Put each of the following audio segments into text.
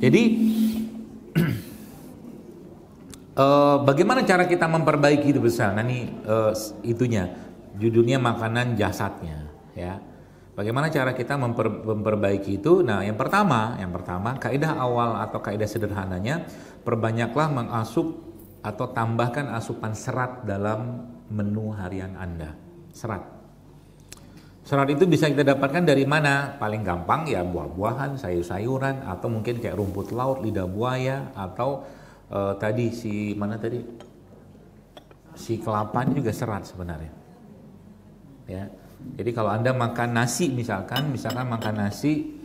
Jadi bagaimana cara kita memperbaiki itu besar? Nah ini itunya, judulnya makanan jasadnya, ya. Bagaimana cara kita memperbaiki itu? Nah, yang pertama, kaidah awal atau kaidah sederhananya, perbanyaklah mengasup atau tambahkan asupan serat dalam menu harian Anda. Serat itu bisa kita dapatkan dari mana? Paling gampang ya buah-buahan, sayur-sayuran, atau mungkin kayak rumput laut, lidah buaya, atau si kelapa ini juga serat sebenarnya. Ya. Jadi kalau Anda makan nasi misalkan makan nasi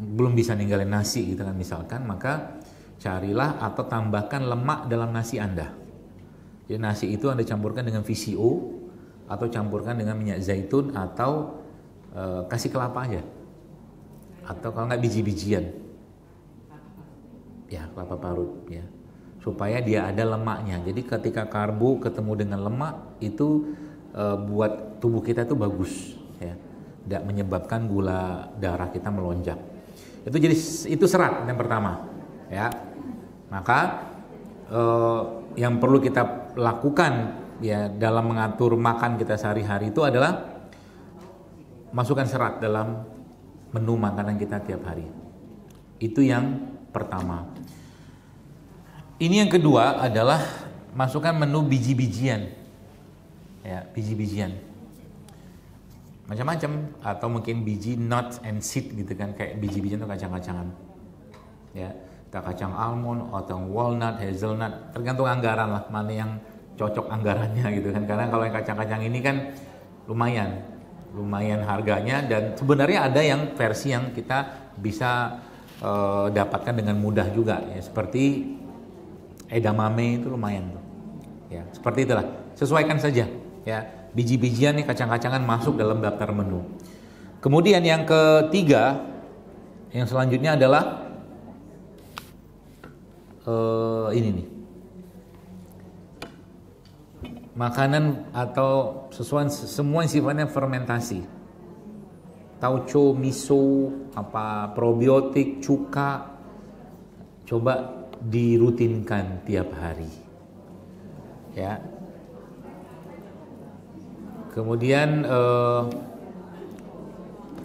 belum bisa ninggalin nasi gitu kan misalkan, maka carilah atau tambahkan lemak dalam nasi Anda. Jadi nasi itu Anda campurkan dengan VCO atau campurkan dengan minyak zaitun atau kasih kelapa aja. Atau kalau nggak biji-bijian. Ya, kelapa parut ya. Supaya dia ada lemaknya. Jadi ketika karbo ketemu dengan lemak itu buat tubuh kita itu bagus ya, tidak menyebabkan gula darah kita melonjak. Itu serat yang pertama ya. Maka yang perlu kita lakukan ya dalam mengatur makan kita sehari-hari itu adalah masukkan serat dalam menu makanan kita tiap hari. Itu yang pertama. Ini yang kedua adalah masukkan menu biji-bijian. Ya, biji-bijian macam-macam, atau mungkin biji nuts and seed gitu kan, kayak biji-bijian itu kacang-kacangan ya, kacang almond atau walnut, hazelnut, tergantung anggaran lah mana yang cocok anggarannya gitu kan, karena kalau yang kacang-kacang ini kan lumayan harganya, dan sebenarnya ada yang versi yang kita bisa dapatkan dengan mudah juga ya, seperti edamame itu lumayan tuh ya, seperti itulah, sesuaikan saja ya, biji-bijian nih, kacang-kacangan masuk dalam daftar menu. Kemudian yang ketiga, yang selanjutnya adalah ini nih, makanan atau semua yang sifatnya fermentasi, tauco, miso, probiotik, cuka, coba dirutinkan tiap hari ya. Kemudian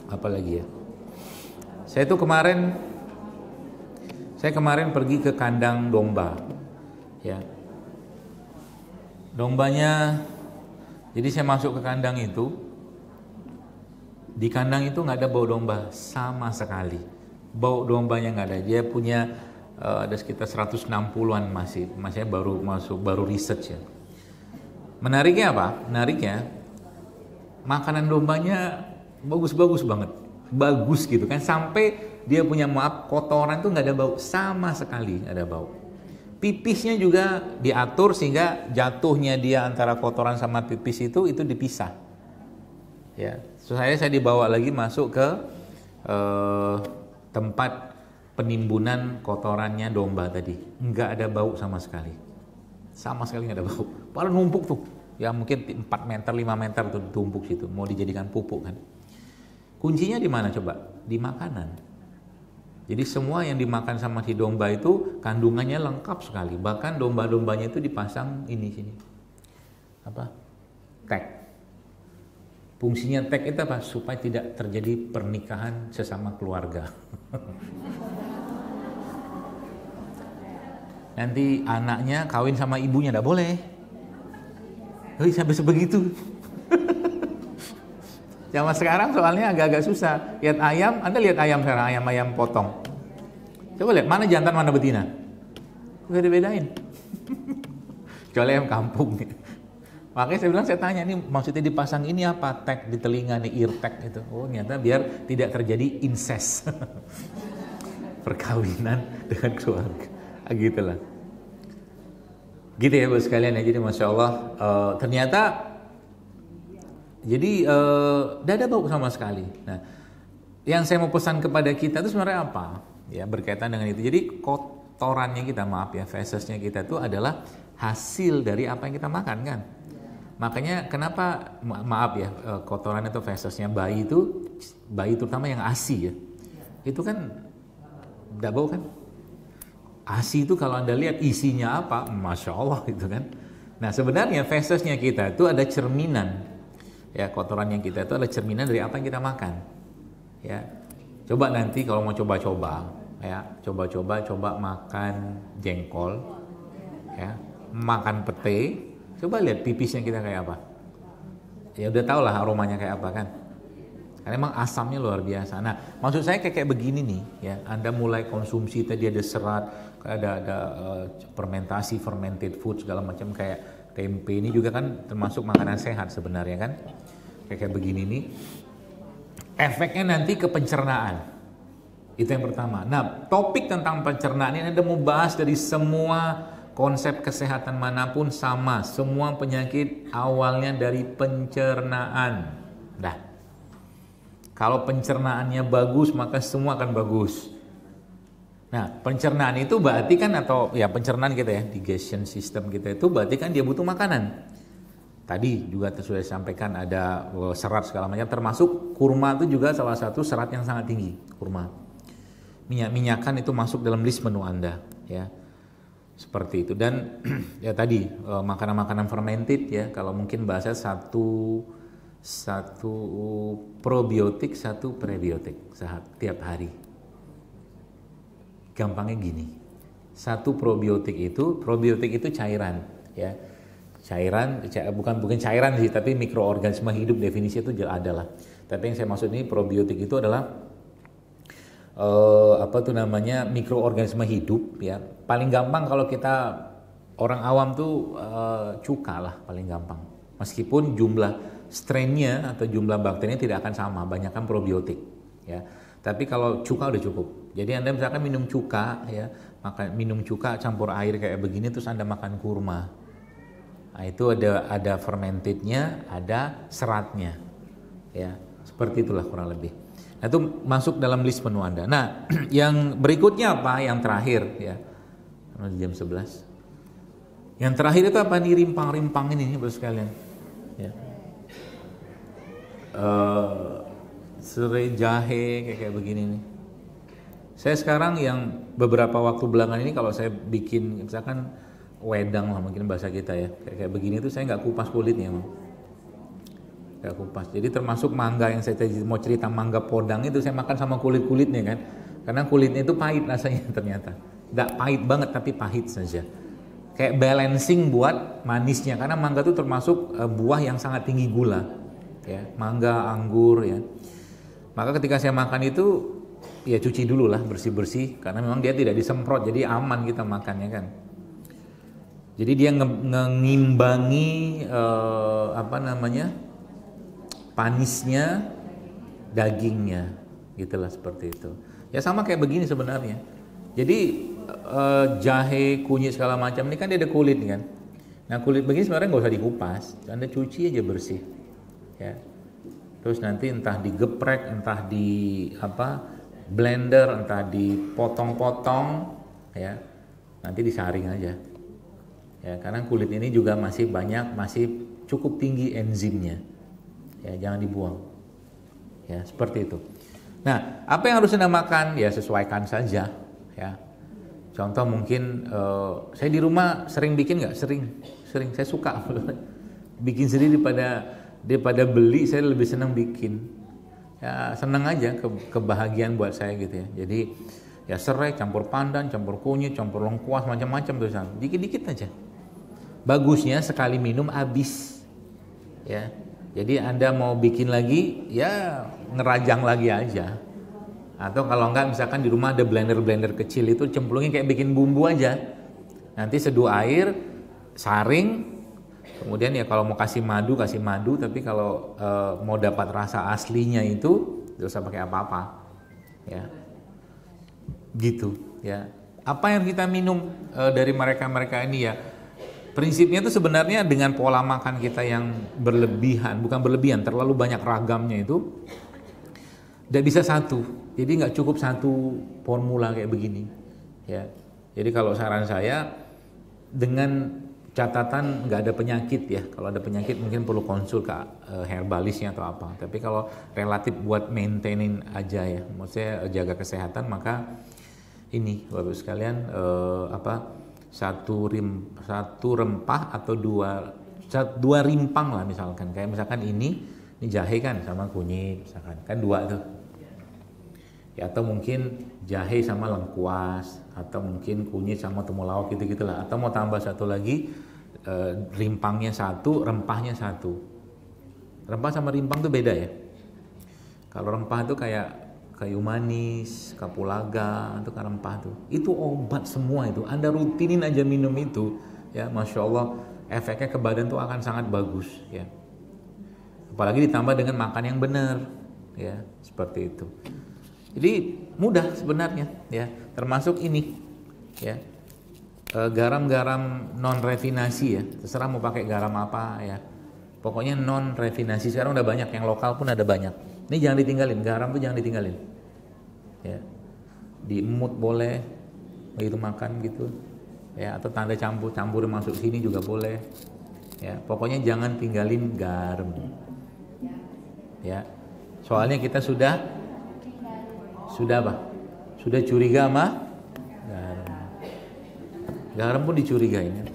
apa lagi ya? Saya kemarin pergi ke kandang domba, ya. Dombanya, jadi saya masuk ke kandang itu, di kandang itu nggak ada bau domba sama sekali. Bau dombanya nggak ada. Dia punya ada sekitar 160-an masih baru research ya. Menariknya apa? Makanan dombanya bagus-bagus banget, bagus gitu kan, sampai dia punya kotoran tuh nggak ada bau sama sekali, nggak ada bau. Pipisnya juga diatur sehingga jatuhnya dia antara kotoran sama pipis itu dipisah. Ya, saya dibawa lagi masuk ke tempat penimbunan kotorannya domba tadi, nggak ada bau sama sekali nggak ada bau. Padahal numpuk tuh. Ya mungkin 4 meter, 5 meter tuh tumpuk situ, mau dijadikan pupuk kan. Kuncinya di mana coba? Di makanan. Jadi semua yang dimakan sama si domba itu kandungannya lengkap sekali. Bahkan domba-dombanya itu dipasang sini. Tag. Fungsinya tag itu apa? Supaya tidak terjadi pernikahan sesama keluarga. Nanti anaknya kawin sama ibunya enggak boleh. Sampai sebegitu. Zaman sekarang soalnya agak-agak susah. Lihat ayam, Anda lihat ayam sekarang, ayam potong. Coba lihat mana jantan mana betina. Udah dibedain. Kecuali ayam kampung. Makanya saya tanya, ini maksudnya dipasang ini apa? Tag di telinga nih, ear tag itu. Oh, ternyata biar tidak terjadi incest. Perkawinan dengan keluarga. Gitulah. Gitu ya Bapak sekalian ya. Jadi Masya Allah ternyata jadi tidak ada bau sama sekali. Nah, yang saya mau pesan kepada kita itu sebenarnya apa? Ya, berkaitan dengan itu. Jadi kotorannya kita, fesesnya kita itu adalah hasil dari apa yang kita makan kan. Makanya kenapa kotoran itu fesesnya bayi terutama yang ASI ya. Itu kan Tidak bau kan? ASI itu kalau Anda lihat isinya apa, Masya Allah gitu kan. Nah sebenarnya fesesnya kita itu ada cerminan. Ya, kotoran yang kita itu adalah cerminan dari apa yang kita makan. Ya, coba nanti kalau mau coba-coba, ya, coba makan jengkol, ya, makan pete, coba lihat pipisnya kita kayak apa. Ya udah tau lah aromanya kayak apa kan. Karena emang asamnya luar biasa. Nah, maksud saya kayak begini nih, ya. Anda mulai konsumsi tadi ada serat, ada fermentasi, fermented food segala macam kayak tempe ini juga kan termasuk makanan sehat sebenarnya kan. Kayak begini nih. Efeknya nanti ke pencernaan. Itu yang pertama. Nah, topik tentang pencernaan ini Anda mau bahas dari semua konsep kesehatan manapun sama. Semua penyakit awalnya dari pencernaan. Dah. Kalau pencernaannya bagus, maka semua akan bagus. Nah, pencernaan itu berarti kan, atau ya pencernaan kita ya, digestion system kita itu berarti kan dia butuh makanan. Tadi juga sudah disampaikan ada serat segala macam, termasuk kurma itu juga salah satu serat yang sangat tinggi, kurma. Minyak-minyakan itu masuk dalam list menu Anda, ya. Seperti itu. Dan ya tadi makanan-makanan fermented ya, kalau mungkin bahasa satu probiotik, satu prebiotik tiap hari. Gampangnya gini, satu probiotik itu cairan, ya, bukan cairan sih, tapi mikroorganisme hidup, definisi itu adalah. Tapi yang saya maksud ini probiotik itu adalah mikroorganisme hidup, ya. Paling gampang kalau kita orang awam tuh cuka lah paling gampang. Meskipun jumlah strainnya atau jumlah bakterinya tidak akan sama, banyakkan probiotik, ya. Tapi kalau cuka udah cukup. Jadi Anda misalkan minum cuka, ya, minum cuka campur air kayak begini, terus Anda makan kurma. Nah, itu ada fermentednya, ada seratnya, ya. Seperti itulah kurang lebih. Nah, itu masuk dalam list menu Anda. Nah, yang berikutnya apa? Yang terakhir, ya. Jam 11. Yang terakhir itu apa nih, rimpang-rimpang ini Bapak sekalian, ya. Serai jahe kayak begini nih. Saya sekarang yang beberapa waktu belakangan ini kalau saya bikin misalkan wedang lah mungkin bahasa kita ya, kayak begini tuh saya nggak kupas kulitnya, nggak kupas. Jadi termasuk mangga yang saya mau cerita, mangga podang itu saya makan sama kulit-kulitnya kan, karena kulitnya itu pahit rasanya ternyata. Nggak pahit banget tapi pahit saja. Kayak balancing buat manisnya, karena mangga itu termasuk buah yang sangat tinggi gula. Ya, mangga, anggur ya. Maka ketika saya makan itu ya cuci dulu lah, bersih-bersih, karena memang dia tidak disemprot, jadi aman kita makannya kan. Jadi dia ngimbangi panisnya dagingnya, gitulah seperti itu. Ya sama kayak begini sebenarnya. Jadi jahe, kunyit segala macam ini kan dia ada kulit kan. Nah kulit begini sebenarnya nggak usah dikupas, Anda cuci aja bersih. Ya. Terus nanti entah digeprek, entah di blender, entah dipotong-potong, ya. Nanti disaring aja. Ya, karena kulit ini juga masih cukup tinggi enzimnya. Ya, jangan dibuang. Ya, seperti itu. Nah, apa yang harus Anda makan? Ya, sesuaikan saja, ya. Contoh mungkin saya di rumah sering bikin nggak? Sering. Saya suka bikin sendiri daripada beli, saya lebih senang bikin. Ya senang aja, kebahagiaan buat saya gitu ya. Jadi ya serai, campur pandan, campur kunyit, campur lengkuas, macam-macam tuh, dikit-dikit aja. Bagusnya sekali minum habis. Ya. Jadi Anda mau bikin lagi, ya ngerajang lagi aja. Atau kalau enggak misalkan di rumah ada blender-blender kecil itu cemplungin kayak bikin bumbu aja. Nanti seduh air, saring. Kemudian ya kalau mau kasih madu, tapi kalau mau dapat rasa aslinya itu tidak usah pakai apa-apa, ya, gitu, ya. Apa yang kita minum dari mereka ini ya, prinsipnya itu sebenarnya dengan pola makan kita yang bukan berlebihan, terlalu banyak ragamnya itu, tidak bisa satu, jadi nggak cukup satu formula kayak begini, ya. Jadi kalau saran saya dengan catatan nggak ada penyakit ya. Kalau ada penyakit mungkin perlu konsul ke herbalisnya atau apa. Tapi kalau relatif buat maintaining aja ya, maksudnya jaga kesehatan, maka ini Bapak sekalian satu rempah atau dua rimpang lah misalkan. Kayak misalkan ini jahe kan sama kunyit misalkan. Kan dua tuh. Ya, atau mungkin jahe sama lengkuas, atau mungkin kunyit sama temulawak gitu-gitulah. Atau mau tambah satu lagi, rimpangnya satu, rempahnya satu. Rempah sama rimpang tuh beda ya. Kalau rempah itu kayak kayu manis, kapulaga, itu kan rempah tuh. Itu obat semua itu. Anda rutinin aja minum itu, ya Masya Allah, efeknya ke badan tuh akan sangat bagus, ya. Apalagi ditambah dengan makan yang benar, ya, seperti itu. Jadi mudah sebenarnya, ya. Termasuk ini, ya, garam-garam non refinasi ya. Terserah mau pakai garam apa ya. Pokoknya non refinasi. Sekarang udah banyak, yang lokal pun ada banyak. Ini jangan ditinggalin, garam tuh jangan ditinggalin. Ya. Diemut boleh, begitu makan gitu. Ya, atau tanda campur masuk sini juga boleh. Ya, pokoknya jangan tinggalin garam. Ya. Soalnya kita sudah apa? Sudah curiga sama garam. Garam pun dicurigain.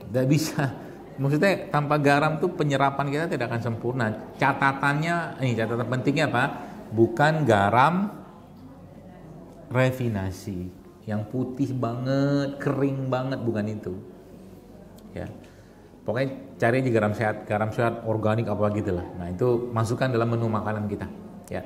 Tidak bisa. Maksudnya tanpa garam tuh penyerapan kita tidak akan sempurna. Catatan pentingnya apa? Bukan garam refinasi yang putih banget, kering banget, bukan itu. Ya. Pokoknya cari aja garam sehat organik apa gitu lah. Nah, itu masukkan dalam menu makanan kita, ya.